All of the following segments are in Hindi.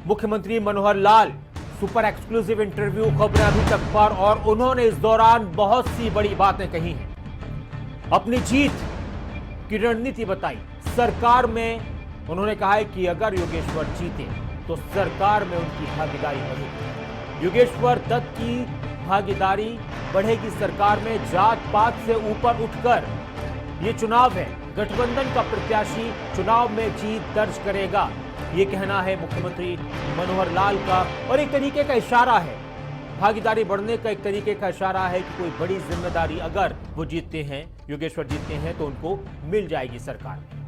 मुख्यमंत्री Manohar Lal, super exclusive interview, खबरें अभी तक पर, और उन्होंने इस दौरान बहुत सी बड़ी बातें कही हैं। अपनी जीत की रणनीति बताई। सरकार में उन्होंने कहा है कि अगर योगेश्वर जीते तो सरकार में उनकी भागीदारी बढ़ेगी। योगेश्वर दत्त की भागीदारी बढ़ेगी सरकार में। जात पात से ऊपर उठकर ये चुनाव है, गठबंधन का प्रत्याशी चुनाव में जीत दर्ज करेगा, ये कहना है मुख्यमंत्री मनोहर लाल का। और एक तरीके का इशारा है, भागीदारी बढ़ने का एक तरीके का इशारा है कि कोई बड़ी जिम्मेदारी अगर वो जीतते हैं, योगेश्वर जीतते हैं, तो उनको मिल जाएगी सरकार में।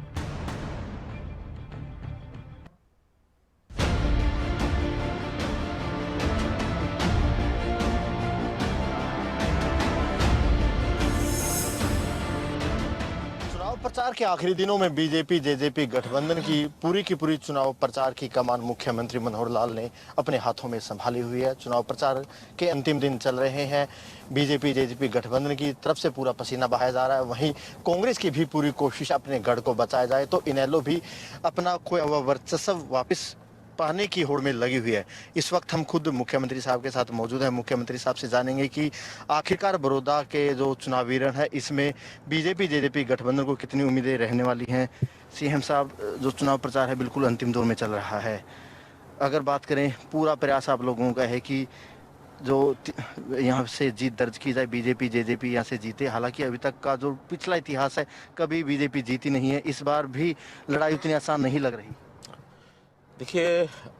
प्रचार के आखिरी दिनों में बीजेपी जेजेपी गठबंधन की पूरी चुनाव प्रचार की कमान मुख्यमंत्री मनोहर लाल ने अपने हाथों में संभाली हुई है। चुनाव प्रचार के अंतिम दिन चल रहे हैं। बीजेपी जेजेपी गठबंधन की तरफ से पूरा पसीना बहाया जा रहा है, वहीं कांग्रेस की भी पूरी कोशिश अपने गढ़ को बचाया जाए, तो इनेलो भी अपना खोया हुआ वर्चस्व वापस पाने की होड़ में लगी हुई है। इस वक्त हम खुद मुख्यमंत्री साहब के साथ मौजूद हैं। मुख्यमंत्री साहब से जानेंगे कि आखिरकार बड़ौदा के जो चुनावी रण है, इसमें बीजेपी जेजेपी गठबंधन को कितनी उम्मीदें रहने वाली हैं। सीएम साहब, जो चुनाव प्रचार है बिल्कुल अंतिम दौर में चल रहा है। अगर बात करें, पूरा प्रयास आप लोगों का है कि जो यहाँ से जीत दर्ज की जाए, बीजेपी जेजेपी यहाँ से जीते। हालांकि अभी तक का जो पिछला इतिहास है, कभी बीजेपी जीती नहीं है। इस बार भी लड़ाई उतनी आसान नहीं लग रही। देखिए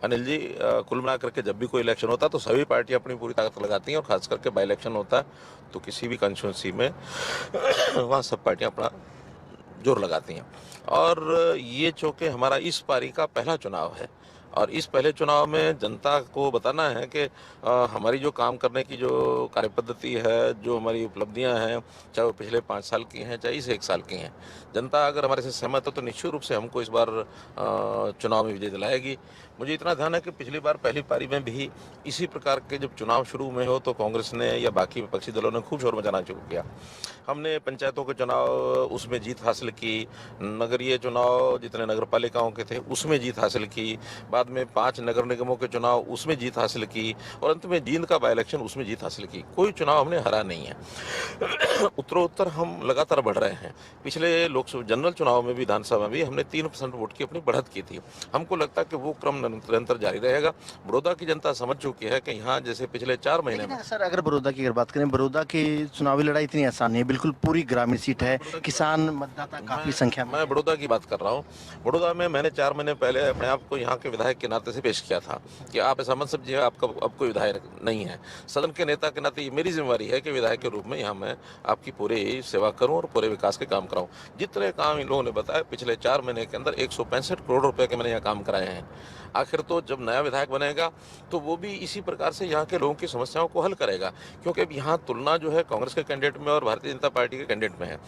अनिल जी, कुल मिलाकर के जब भी कोई इलेक्शन होता है तो सभी पार्टियां अपनी पूरी ताकत लगाती हैं, और खास करके बाई इलेक्शन होता है तो किसी भी कंस्टिट्यूंसी में वहाँ सब पार्टियां अपना जोर लगाती हैं। और ये चूँकि हमारा इस पारी का पहला चुनाव है, और इस पहले चुनाव में जनता को बताना है कि हमारी जो काम करने की जो कार्यपद्धति है, जो हमारी उपलब्धियां हैं, चाहे वो पिछले 5 साल की हैं चाहे इस 1 साल की हैं, जनता अगर हमारे से सहमत हो तो निश्चित रूप से हमको इस बार चुनाव में विजय दिलाएगी। मुझे इतना ध्यान है कि पिछली बार पहली पारी में भी इसी प्रकार के जब चुनाव शुरू में हो तो कांग्रेस ने या बाकी विपक्षी दलों ने खूब शोर मचाना शुरू किया। हमने पंचायतों के चुनाव उसमें जीत हासिल की, नगरीय चुनाव जितने नगर पालिकाओं के थे उसमें जीत हासिल की, बाद में 5 नगर निगमों के चुनाव उसमें जीत हासिल की, और अंत में जींद का बाई इलेक्शन उसमें जीत हासिल की। कोई चुनाव हमने हरा नहीं है। उत्तरोत्तर हम लगातार बढ़ रहे हैं। पिछले लोकसभा जनरल चुनाव में भी, विधानसभा में भी हमने 3% वोट की अपनी बढ़त की थी। हमको लगता है कि वो क्रम निरंतर जारी रहेगा। बड़ौदा की जनता समझ चुकी है कि यहाँ जैसे पिछले 4 महीने में। सर, अगर बड़ौदा की बात करें, बड़ौदा की चुनावी लड़ाई इतनी आसान नहीं है, बिल्कुल पूरी ग्रामीण सीट है, किसान मतदाता काफी संख्या में। मैं बड़ौदा की बात कर रहा हूँ। बड़ौदा में मैंने 4 महीने पहले अपने आप को यहाँ के विधायक के नाते से पेश किया था कि आप ऐसा मत समझिए आपका अब कोई विधायक नहीं है, सदन के नेता के नाते ये मेरी जिम्मेवारी है कि विधायक के रूप में यहाँ मैं आपकी पूरी सेवा करूँ और पूरे विकास के काम कराऊँ। जितने काम इन लोगों ने बताया, पिछले 4 महीने के अंदर 165 करोड़ रुपए के मैंने यहाँ काम कराए हैं। आखिर तो जब नया विधायक बनेगा तो वो भी इसी प्रकार से यहाँ के लोगों की समस्याओं को हल करेगा, क्योंकि अब यहाँ तुलना जो है कांग्रेस के कैंडिडेट में और भारतीय जनता पार्टी के कैंडिडेट में है।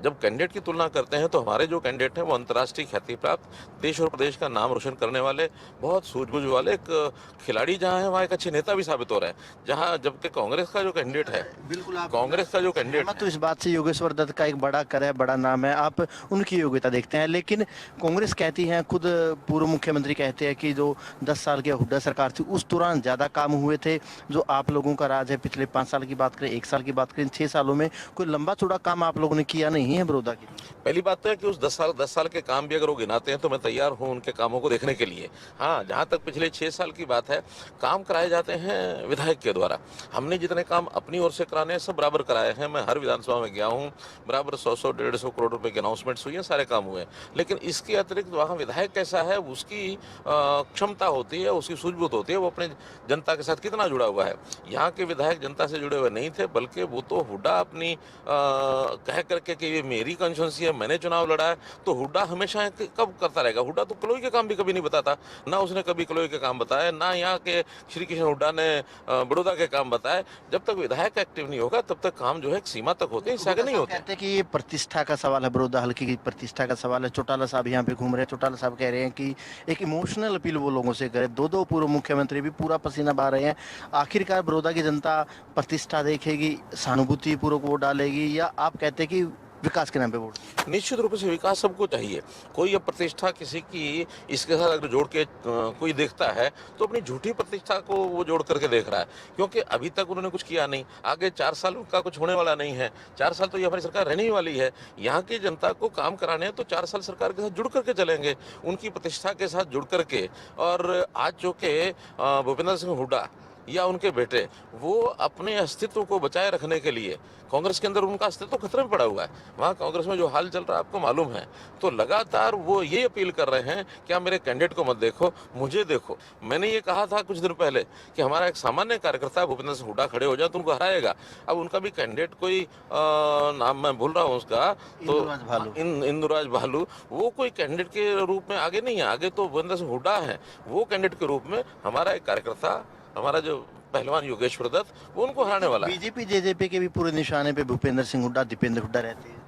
जब कैंडिडेट की तुलना करते हैं तो हमारे जो कैंडिडेट हैं वो अंतर्राष्ट्रीय ख्याति प्राप्त, देश और प्रदेश का नाम रोशन करने वाले, बहुत सूझबूझ वाले एक खिलाड़ी जहाँ है वहाँ एक अच्छे नेता भी साबित हो रहे हैं। जहाँ जबकि कांग्रेस का जो कैंडिडेट है, बिल्कुल कांग्रेस का जो कैंडिडेट तो इस बात से योगेश्वर दत्त का एक बड़ा कर है, बड़ा नाम है, आप उनकी योग्यता देखते हैं। लेकिन कांग्रेस कहती है, खुद पूर्व मुख्यमंत्री कहते हैं कि जो 10 साल की हुड्डा सरकार थी उस दौरान ज्यादा काम हुए थे। जो आप लोगों का राज है, पिछले 5 साल की बात करें, 1 साल की बात करें, 6 सालों में कोई लंबा चौड़ा काम आप लोगों ने किया नहीं है बड़ौदा की। पहली बात तो है कि उस 10 साल के काम भी अगर वो गिनाते हैं तो मैं तैयार हूँ उनके कामों को देखने के लिए। हाँ, जहाँ तक पिछले 6 साल की बात है, काम कराए जाते हैं विधायक के द्वारा। हमने जितने काम अपनी ओर से कराने हैं सब बराबर कराए हैं। मैं हर विधानसभा में गया हूँ, बराबर 100 150 करोड़ रुपए के अनाउंसमेंट्स हुई हैं, सारे काम हुए। लेकिन इसके अतिरिक्त वहाँ विधायक कैसा है, उसकी क्षमता होती है, उसकी सूझबूझ होती है, वो अपने जनता के साथ कितना जुड़ा हुआ है। यहाँ के विधायक जनता से जुड़े हुए नहीं थे, बल्कि वो तो हुड्डा अपनी कह करके कि ये मेरी कंस्टिट्यूंसी है, मैंने चुनाव लड़ा है, तो हुड्डा हमेशा कब करता रहेगा। हुड्डा तो कलोई के काम भी कभी नहीं बताता, ना उसने कभी कलोई के काम बताए, ना यहाँ के श्री कृष्ण हुड्डा ने बड़ौदा के काम बताए। जब तक विधायक एक्टिव नहीं होगा तब तक काम जो है एक सीमा तक होते हैं, इससे आगे नहीं होते। कहते हैं कि ये प्रतिष्ठा का सवाल है, बड़ौदा हल्के की प्रतिष्ठा का सवाल है। चौटाला साहब यहाँ पे घूम रहे हैं, चौटाला साहब कह रहे हैं कि एक इमोशनल अपील वो लोगों से करे। दो पूर्व मुख्यमंत्री भी पूरा पसीना बहा रहे हैं। आखिरकार बड़ौदा की जनता प्रतिष्ठा देखेगी, सहानुभूति पूर्वक वोट डालेगी, या आप कहते हैं कि विकास के नाम पे वोट? निश्चित रूप से विकास सबको चाहिए। कोई अब प्रतिष्ठा किसी की इसके साथ अगर जोड़ के कोई देखता है तो अपनी झूठी प्रतिष्ठा को वो जोड़ करके देख रहा है, क्योंकि अभी तक उन्होंने कुछ किया नहीं। आगे 4 साल का कुछ होने वाला नहीं है। 4 साल तो ये हमारी सरकार रहने ही वाली है। यहाँ की जनता को काम कराने हैं तो 4 साल सरकार के साथ जुड़ करके चलेंगे, उनकी प्रतिष्ठा के साथ जुड़ करके। और आज जो के भूपेंद्र सिंह हुड्डा या उनके बेटे वो अपने अस्तित्व को बचाए रखने के लिए, कांग्रेस के अंदर उनका अस्तित्व खतरे में पड़ा हुआ है। वहाँ कांग्रेस में जो हाल चल रहा है आपको मालूम है। तो लगातार वो ये अपील कर रहे हैं कि आप मेरे कैंडिडेट को मत देखो, मुझे देखो। मैंने ये कहा था कुछ दिन पहले कि हमारा एक सामान्य कार्यकर्ता भूपेंद्र सिंह हुड्डा खड़े हो जाए तो उनको हराएगा। अब उनका भी कैंडिडेट कोई नाम मैं भूल रहा हूँ उसका, तो इंदुराज भालू, वो कोई कैंडिडेट के रूप में आगे नहीं है। आगे तो भूपेंद्र सिंह हुड्डा है, वो कैंडिडेट के रूप में हमारा एक कार्यकर्ता, हमारा जो पहलवान योगेश्वर दत्त, वो उनको हराने वाला है। बीजेपी जेजेपी के भी पूरे निशाने पे भूपेंद्र सिंह हुड्डा, दीपेंद्र हुड्डा रहते हैं।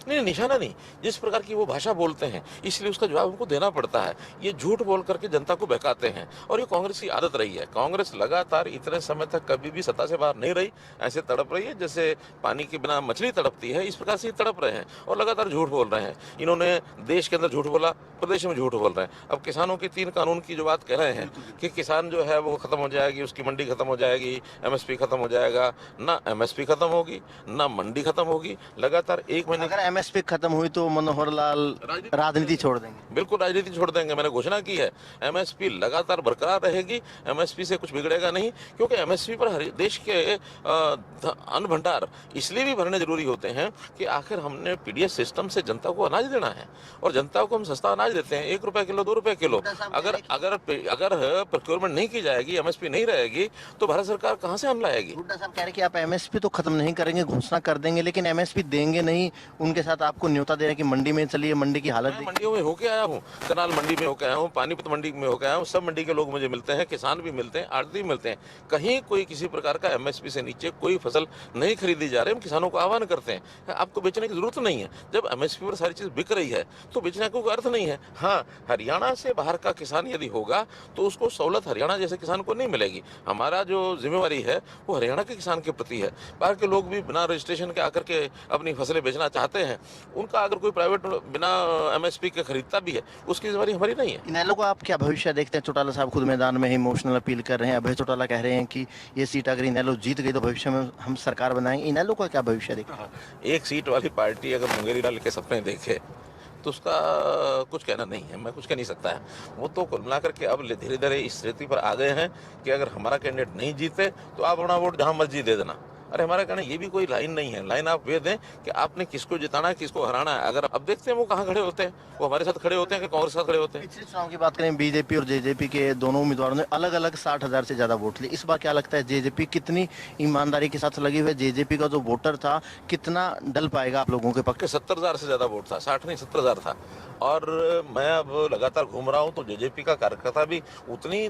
नहीं, निशाना नहीं, जिस प्रकार की वो भाषा बोलते हैं इसलिए उसका जवाब उनको देना पड़ता है। ये झूठ बोल करके जनता को बहकाते हैं और ये कांग्रेस की आदत रही है। कांग्रेस लगातार इतने समय तक कभी भी सत्ता से बाहर नहीं रही, ऐसे तड़प रही है जैसे पानी के बिना मछली तड़पती है, इस प्रकार से ये तड़प रहे हैं और लगातार झूठ बोल रहे हैं। इन्होंने देश के अंदर झूठ बोला, प्रदेश में झूठ बोल रहे हैं। अब किसानों के 3 कानून की जो बात कह रहे हैं कि किसान जो है वो खत्म हो जाएगी, उसकी मंडी खत्म हो जाएगी, एमएसपी खत्म हो जाएगा, ना एमएसपी खत्म होगी ना मंडी खत्म होगी। लगातार 1 महीने अगर एमएसपी खत्म हुई तो मनोहर लाल राजनीति छोड़ देंगे। बिल्कुल राजनीति छोड़ देंगे, मैंने घोषणा की है। एमएसपी लगातार बरकरार रहेगी, एमएसपी से कुछ बिगड़ेगा नहीं, क्योंकि एमएसपी पर हर देश के अन्न भंडार इसलिए भी भरने जरूरी होते हैं कि आखिर हमने पीडीएस सिस्टम से जनता को अनाज देना है और जनता को हम सस्ता अनाज देते हैं, 1 रुपए किलो, 2 रुपए किलो। अगर प्रोक्योरमेंट नहीं की जाएगी, एमएसपी नहीं रहेगी तो भारत सरकार कहाँ से अन्न लाएगी? हुड्डा साहब कह रहे हैं कि आप एमएसपी तो खत्म नहीं करेंगे, घोषणा कर देंगे, लेकिन एमएसपी देंगे नहीं। उनके साथ आपको न्योता दे रहे हैं कि मंडी में चलिए, मंडी की हालत मैं मंडियों में होके आया हूँ, करनाल मंडी में होके आया हूँ, पानीपत मंडी में होके आया हूँ। सब मंडी के लोग मुझे मिलते हैं, किसान भी मिलते हैं, आड़ती भी मिलते हैं। कहीं कोई किसी प्रकार का एमएसपी से नीचे कोई फसल नहीं खरीदी जा रही। हम किसानों को आह्वान करते हैं, आपको बेचने की जरूरत नहीं है। जब एमएसपी पर सारी चीज बिक रही है तो बेचने का कोई अर्थ नहीं है। हाँ, हरियाणा से बाहर का किसान यदि होगा तो उसको सहूलत हरियाणा जैसे किसान को नहीं मिलेगी। हमारा जो जिम्मेवारी है वो हरियाणा के किसान के प्रति है। बाहर के लोग भी बिना रजिस्ट्रेशन के आकर के अपनी फसलें बेचना चाहते हैं, उनका अगर कोई प्राइवेट बिना एमएसपी के खरीदता भी है, उसकी जिम्मेवारी हमारी नहीं है। इनेलो को आप क्या भविष्य देखते हैं? चौटाला साहब खुद मैदान में इमोशनल अपील कर रहे हैं। अभय चौटाला कह रहे हैं कि ये सीट अगर इनेलो जीत गई तो भविष्य में हम सरकार बनाएंगे। इनेलो का क्या भविष्य देखते हैं? एक सीट वाली पार्टी अगर मुंगेरी लाल के सपने देखे तो उसका कुछ कहना नहीं है, मैं कुछ कह नहीं सकता है। वो तो कुल मिलाकर के अब धीरे धीरे इस स्थिति पर आ गए हैं कि अगर हमारा कैंडिडेट नहीं जीते तो आप अपना वोट जहां मर्जी दे देना। अरे हमारा कहना ये भी कोई लाइन नहीं है। लाइन आप ये दें कि आपने किसको जिताना है, किसको हराना है। अगर अब देखते हैं वो कहाँ खड़े होते हैं, वो हमारे साथ खड़े होते हैं कि कांग्रेस के साथ खड़े होते हैं। पिछले चुनाव की बात करें, बीजेपी और जेजेपी के दोनों उम्मीदवारों ने अलग अलग 60,000 से ज्यादा वोट लिए। इस बार क्या लगता है जेजेपी कितनी ईमानदारी के साथ लगी हुई है? जेजेपी का जो वोटर था कितना डल पाएगा आप लोगों के पक्ष? 70,000 से ज्यादा वोट था, 60 नहीं 70,000 था। और मैं अब लगातार घूम रहा हूं तो जेजेपी का कार्यकर्ता भी उतनी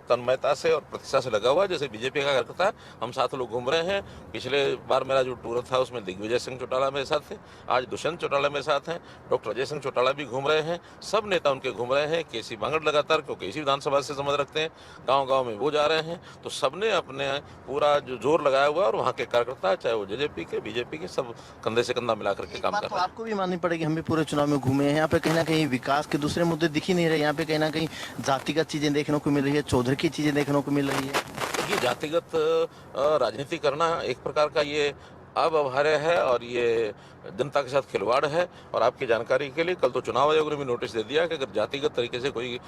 तन्मयता से और प्रतिष्ठा से लगा हुआ है जैसे बीजेपी का कार्यकर्ता है। हम 7 लोग घूम रहे हैं। पिछले बार मेरा जो टूर था उसमें दिग्विजय सिंह चौटाला मेरे साथ थे, आज दुष्यंत चौटाला मेरे साथ हैं, डॉक्टर अजय सिंह चौटाला भी घूम रहे हैं, सब नेता उनके घूम रहे हैं। केसी बांगड़ लगातार, क्योंकि इसी विधानसभा से संबंध रखते हैं, गाँव-गाँव में वो जा रहे हैं। तो सबने अपने पूरा जो जोर लगाया हुआ है और वहाँ के कार्यकर्ता चाहे वो जेजेपी के, बीजेपी के, सब कंधे से कंधा मिला करके काम कर रहे हैं। आपको भी माननी पड़ेगी, हम भी पूरे चुनाव में घूमे हैं, यहाँ पे कहीं ना कहीं विकास के दूसरे मुद्दे दिख ही नहीं रहे। यहाँ पे कहीं ना कहीं जातिगत चीजें देखने को मिल रही है, चौधरी की चीजें देखने को मिल रही है। ये जातिगत राजनीति करना एक प्रकार का ये अव्यवहार्य है और ये जनता के साथ खिलवाड़ है। और आपकी जानकारी के लिए कल तो चुनाव आयोग ने भी नोटिस दे दिया कि अगर जातिगत तरीके से कोई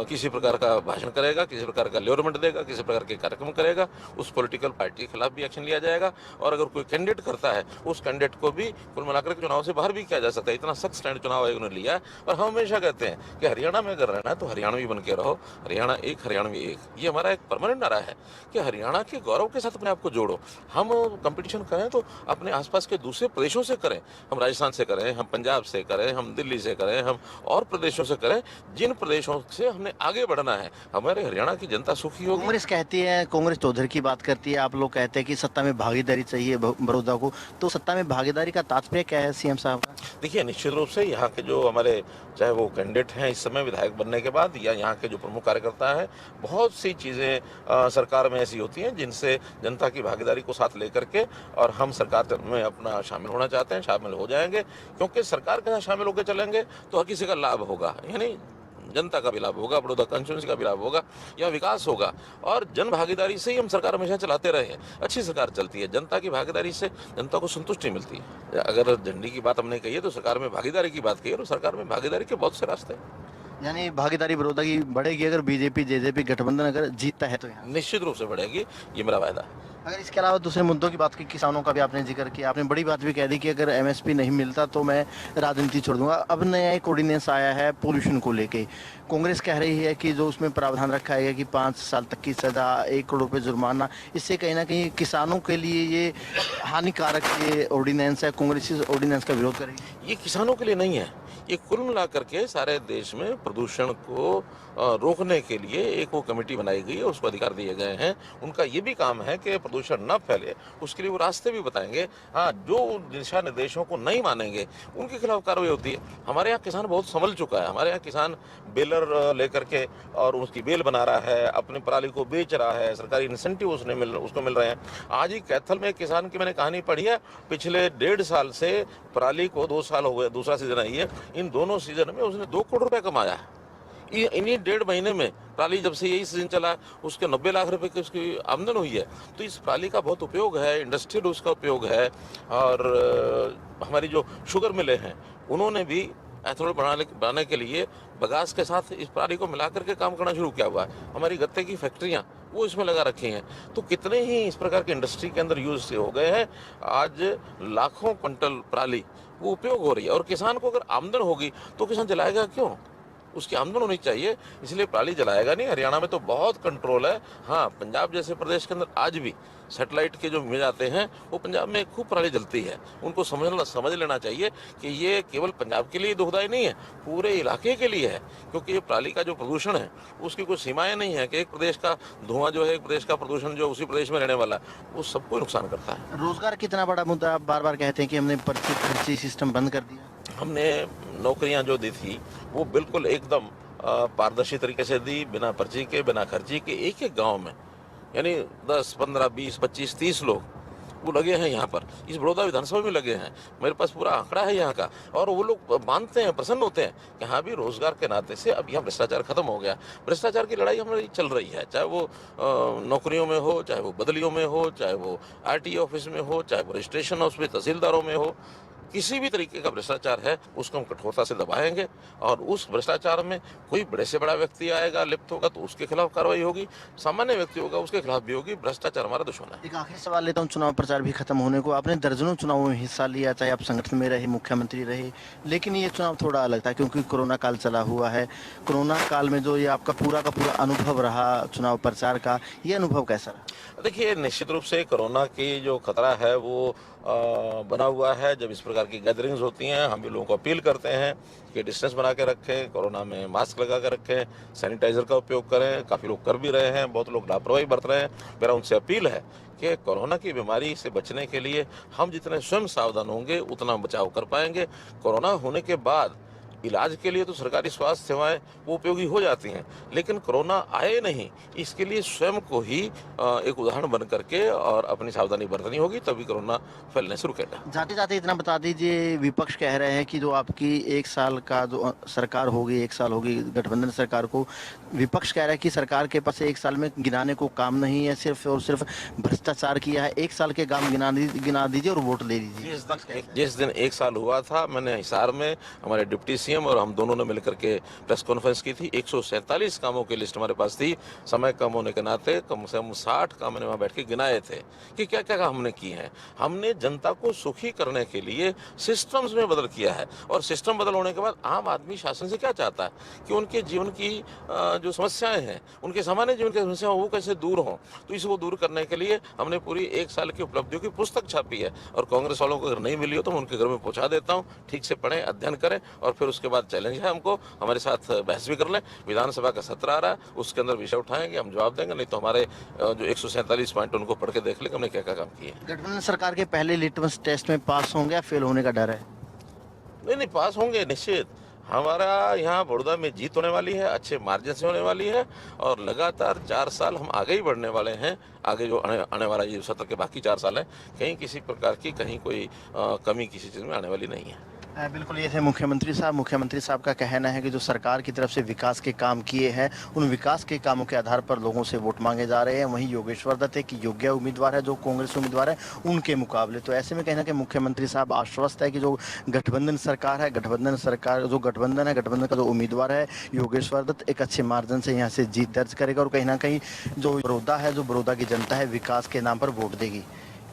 किसी प्रकार का भाषण करेगा, किसी प्रकार का ल्योरमेंट देगा, किसी प्रकार के कार्यक्रम करेगा, उस पॉलिटिकल पार्टी के खिलाफ भी एक्शन लिया जाएगा। और अगर कोई कैंडिडेट करता है उस कैंडिडेट को भी कुल मिलाकर के चुनाव से बाहर भी किया जा सकता है। इतना सख्त स्टैंड चुनाव आयोग ने लिया है। और हम हमेशा कहते हैं कि हरियाणा में अगर रहना है तो हरियाणवी बन के रहो, हरियाणा एक, हरियाणवी एक। ये हमारा एक परमानेंट नारा है कि हरियाणा के गौरव के साथ अपने आप को जोड़ो। हम कंपटीशन करें तो अपने आसपास के दूसरे प्रदेशों से करें, हम राजस्थान से करें, हम पंजाब से करें, हम दिल्ली से करें, हम और प्रदेशों से करें, जिन प्रदेशों से हमने आगे बढ़ना है। हमारे हरियाणा की जनता सुखी होगी। कांग्रेस कहती है, कांग्रेस चौधरी की बात करती है, आप लोग कहते हैं कि सत्ता में भागीदारी चाहिए बड़ौदा को, तो सत्ता में भागीदारी का तात्पर्य क्या है सीएम साहब का? देखिए, निश्चित रूप से यहाँ के जो हमारे चाहे वो कैंडिडेट हैं इस समय विधायक बनने के बाद, या यहाँ के जो प्रमुख कार्यकर्ता हैं, बहुत सी चीज़ें सरकार में ऐसी होती हैं जिनसे जनता की भागीदारी को साथ लेकर के और हम सरकार में अपना शामिल होना चाहते हैं। शामिल हो जाएंगे, क्योंकि सरकार के साथ शामिल होकर चलेंगे तो हर किसी का लाभ होगा, यानी जनता का भी लाभ होगा, बड़ौदा कंस्टिट्यूंसी का भी लाभ होगा, या विकास होगा। और जन भागीदारी से ही हम सरकार हमेशा चलाते रहे हैं। अच्छी सरकार चलती है, जनता की भागीदारी से जनता को संतुष्टि मिलती है। अगर झंडी की बात हमने कही है तो सरकार में भागीदारी की बात कही है, तो सरकार में भागीदारी के बहुत से रास्ते हैं। यानी भागीदारी बड़ौदा की बढ़ेगी अगर बीजेपी जेजेपी गठबंधन अगर जीतता है तो यहाँ निश्चित रूप से बढ़ेगी, ये मेरा वायदा है। अगर इसके अलावा दूसरे मुद्दों की बात की, किसानों का भी आपने जिक्र किया, आपने बड़ी बात भी कह दी कि अगर एमएसपी नहीं मिलता तो मैं राजनीति छोड़ दूंगा। अब नया एक ऑर्डिनेंस आया है पोल्यूशन को लेके, कांग्रेस कह रही है कि जो उसमें प्रावधान रखा है कि 5 साल तक की सजा, 1 करोड़ रुपए जुर्माना, इससे कहीं ना कहीं किसानों के लिए ये हानिकारक ये ऑर्डिनेंस है। कांग्रेस इस ऑर्डिनेंस का विरोध करेगी। ये किसानों के लिए नहीं है, ये कुल मिला करके सारे देश में प्रदूषण को रोकने के लिए एक वो कमेटी बनाई गई है, उसको अधिकार दिए गए हैं। उनका ये भी काम है कि प्रदूषण न फैले, उसके लिए वो रास्ते भी बताएंगे। हाँ, जो दिशा निर्देशों को नहीं मानेंगे उनके खिलाफ कार्रवाई होती है। हमारे यहाँ किसान बहुत संभल चुका है। हमारे यहाँ किसान बेलर लेकर के और उसकी बेल बना रहा है, अपनी पराली को बेच रहा है, सरकारी इंसेंटिव उसको मिल रहे हैं। आज ही कैथल में एक किसान की मैंने कहानी पढ़ी है, पिछले 1.5 साल से पराली को 2 साल हो गए, दूसरा सीजन आई है, इन दोनों सीजन में उसने 2 करोड़ रुपए कमाया है। इन्हीं 1.5 महीने में पराली जब से यही सीजन चला उसके 90 लाख रुपए की उसकी आमदन हुई है। तो इस पराली का बहुत उपयोग है, इंडस्ट्रियल उसका उपयोग है। और हमारी जो शुगर मिलें हैं उन्होंने भी एथेनॉल बनाने के लिए बगास के साथ इस पराली को मिला करके काम करना शुरू किया हुआ है। हमारी गत्ते की फैक्ट्रियाँ वो इसमें लगा रखी हैं। तो कितने ही इस प्रकार के इंडस्ट्री के अंदर यूज हो गए हैं। आज लाखों क्विंटल पराली वो उपयोग हो रही है। और किसान को अगर आमदन होगी तो किसान जलाएगा क्यों? उसकी आमदन होनी चाहिए, इसलिए पराली जलाएगा नहीं। हरियाणा में तो बहुत कंट्रोल है। हाँ, पंजाब जैसे प्रदेश के अंदर आज भी सैटेलाइट के जो मिल जाते हैं वो पंजाब में खूब पराली जलती है। उनको समझ लेना चाहिए कि ये केवल पंजाब के लिए दुखदाई नहीं है, पूरे इलाके के लिए है। क्योंकि ये पराली का जो प्रदूषण है उसकी कोई सीमाएं नहीं है कि एक प्रदेश का धुआं जो है, एक प्रदेश का प्रदूषण जो उसी प्रदेश में रहने वाला है, वो सबको नुकसान करता है। रोजगार कितना बड़ा मुद्दा, आप बार बार कहते हैं कि हमने पर्ची खर्ची सिस्टम बंद कर दिया। हमने नौकरियां जो दी थी वो बिल्कुल एकदम पारदर्शी तरीके से दी, बिना पर्ची के, बिना खर्ची के। एक एक गांव में यानी 10, 15, 20, 25, 30 लोग वो लगे हैं यहाँ पर, इस बड़ौदा विधानसभा में लगे हैं। मेरे पास पूरा आंकड़ा है यहाँ का। और वो लोग मानते हैं, प्रसन्न होते हैं कि हाँ भी रोजगार के नाते से अब यहाँ भ्रष्टाचार खत्म हो गया। भ्रष्टाचार की लड़ाई हमारी चल रही है, चाहे वो नौकरियों में हो, चाहे वो बदलियों में हो, चाहे वो आरटीओ ऑफिस में हो, चाहे वो रजिस्ट्रेशन हाउस में तहसीलदारों में हो। किसी भी तरीके का भ्रष्टाचार है उसको हम कठोरता से दबाएंगे। और उस भ्रष्टाचार में कोई बड़े से बड़ा व्यक्ति आएगा, लिप्त होगा तो उसके खिलाफ कार्रवाई होगी, सामान्य व्यक्ति होगा उसके खिलाफ भी होगी। भ्रष्टाचार हमारा दुश्मन है। एक आखिरी सवाल लेता हूँ, चुनाव प्रचार भी खत्म होने को, आपने दर्जनों चुनावों में हिस्सा लिया, चाहे आप संगठन में रहे, मुख्यमंत्री रहे, लेकिन ये चुनाव थोड़ा अलग था क्योंकि कोरोना काल चला हुआ है। कोरोना काल में जो ये आपका पूरा का पूरा अनुभव रहा चुनाव प्रचार का, ये अनुभव कैसा रहा? देखिए, निश्चित रूप से कोरोना की जो खतरा है वो बना हुआ है। जब इस प्रकार की गैदरिंग्स होती हैं, हम भी लोगों को अपील करते हैं कि डिस्टेंस बना के रखें, कोरोना में मास्क लगा कर रखें, सैनिटाइजर का उपयोग करें। काफ़ी लोग कर भी रहे हैं, बहुत लोग लापरवाही बरत रहे हैं। मेरा उनसे अपील है कि कोरोना की बीमारी से बचने के लिए हम जितने स्वयं सावधान होंगे उतना बचाव कर पाएंगे। कोरोना होने के बाद इलाज के लिए तो सरकारी स्वास्थ्य सेवाएं वो उपयोगी हो जाती हैं, लेकिन कोरोना आए नहीं, इसके लिए स्वयं को ही एक उदाहरण बन करके और अपनी सावधानी बरतनी होगी, तभी कोरोना फैलने से रुकेगा। जाते जाते इतना बता दीजिए, विपक्ष कह रहे हैं कि जो आपकी 1 साल का जो सरकार होगी, 1 साल होगी गठबंधन सरकार को, विपक्ष कह रहा है कि सरकार के पास 1 साल में गिनाने को काम नहीं है, सिर्फ और सिर्फ भ्रष्टाचार किया है। 1 साल के काम गिना दीजिए और वोट ले लीजिए। जिस दिन 1 साल हुआ था, मैंने हिसार में हमारे डिप्टी सीएम और हम दोनों ने मिलकर के प्रेस कॉन्फ्रेंस की थी। 147 कामों की लिस्ट हमारे पास थी। समय कम होने के नाते कम से कम 60 काम मैंने वहाँ बैठ के गिनाए थे कि क्या क्या हमने किए हैं। हमने जनता को सुखी करने के लिए सिस्टम्स में बदल किया है। और सिस्टम बदल होने के बाद आम आदमी शासन से क्या चाहता है कि उनके जीवन की जो समस्याएं हैं, उनके सामान्य जीवन की समस्याएं वो कैसे दूर हों। तो इसको दूर करने के लिए हमने पूरी 1 साल की उपलब्धियों की पुस्तक छापी है। और कांग्रेस वालों को अगर नहीं मिली हो तो मैं उनके घर में पहुंचा देता हूँ। ठीक से पढ़ें, अध्ययन करें और फिर उसके बाद चैलेंज है हमको, हमारे साथ बहस भी कर लें। विधानसभा का सत्र आ रहा है, उसके अंदर विषय उठाएंगे, हम जवाब देंगे। नहीं तो हमारे जो 147 पॉइंट उनको पढ़ के देख लें हमने क्या क्या काम किए। गठबंधन सरकार के पहले लिटमस टेस्ट में पास होंगे या फेल होने का डर है? नहीं, पास होंगे निश्चित। हमारा यहाँ बड़ौदा में जीत होने वाली है, अच्छे मार्जिन से होने वाली है और लगातार 4 साल हम आगे ही बढ़ने वाले हैं। आगे जो आने वाला ये सत्र के बाकी 4 साल हैं, कहीं किसी प्रकार की कहीं कोई कमी किसी चीज़ में आने वाली नहीं है। बिल्कुल, ये थे मुख्यमंत्री साहब। मुख्यमंत्री साहब का कहना है कि जो सरकार की तरफ से विकास के काम किए हैं, उन विकास के कामों के आधार पर लोगों से वोट मांगे जा रहे हैं। वहीं योगेश्वर दत्त एक योग्य उम्मीदवार है जो कांग्रेस उम्मीदवार है उनके मुकाबले। तो ऐसे में कहना कि मुख्यमंत्री साहब आश्वस्त है कि जो गठबंधन सरकार है, गठबंधन गठबंधन का जो उम्मीदवार है योगेश्वर दत्त एक अच्छे मार्जिन से यहाँ से जीत दर्ज करेगा और कहीं ना कहीं जो बड़ौदा की जनता है विकास के नाम पर वोट देगी।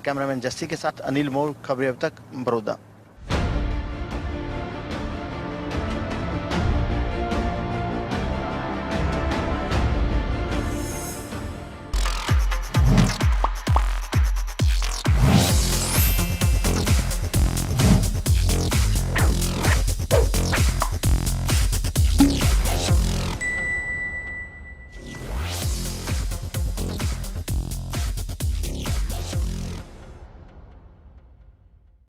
कैमरामैन जस्सी के साथ अनिल मोर, खबरें अब तक, बड़ौदा।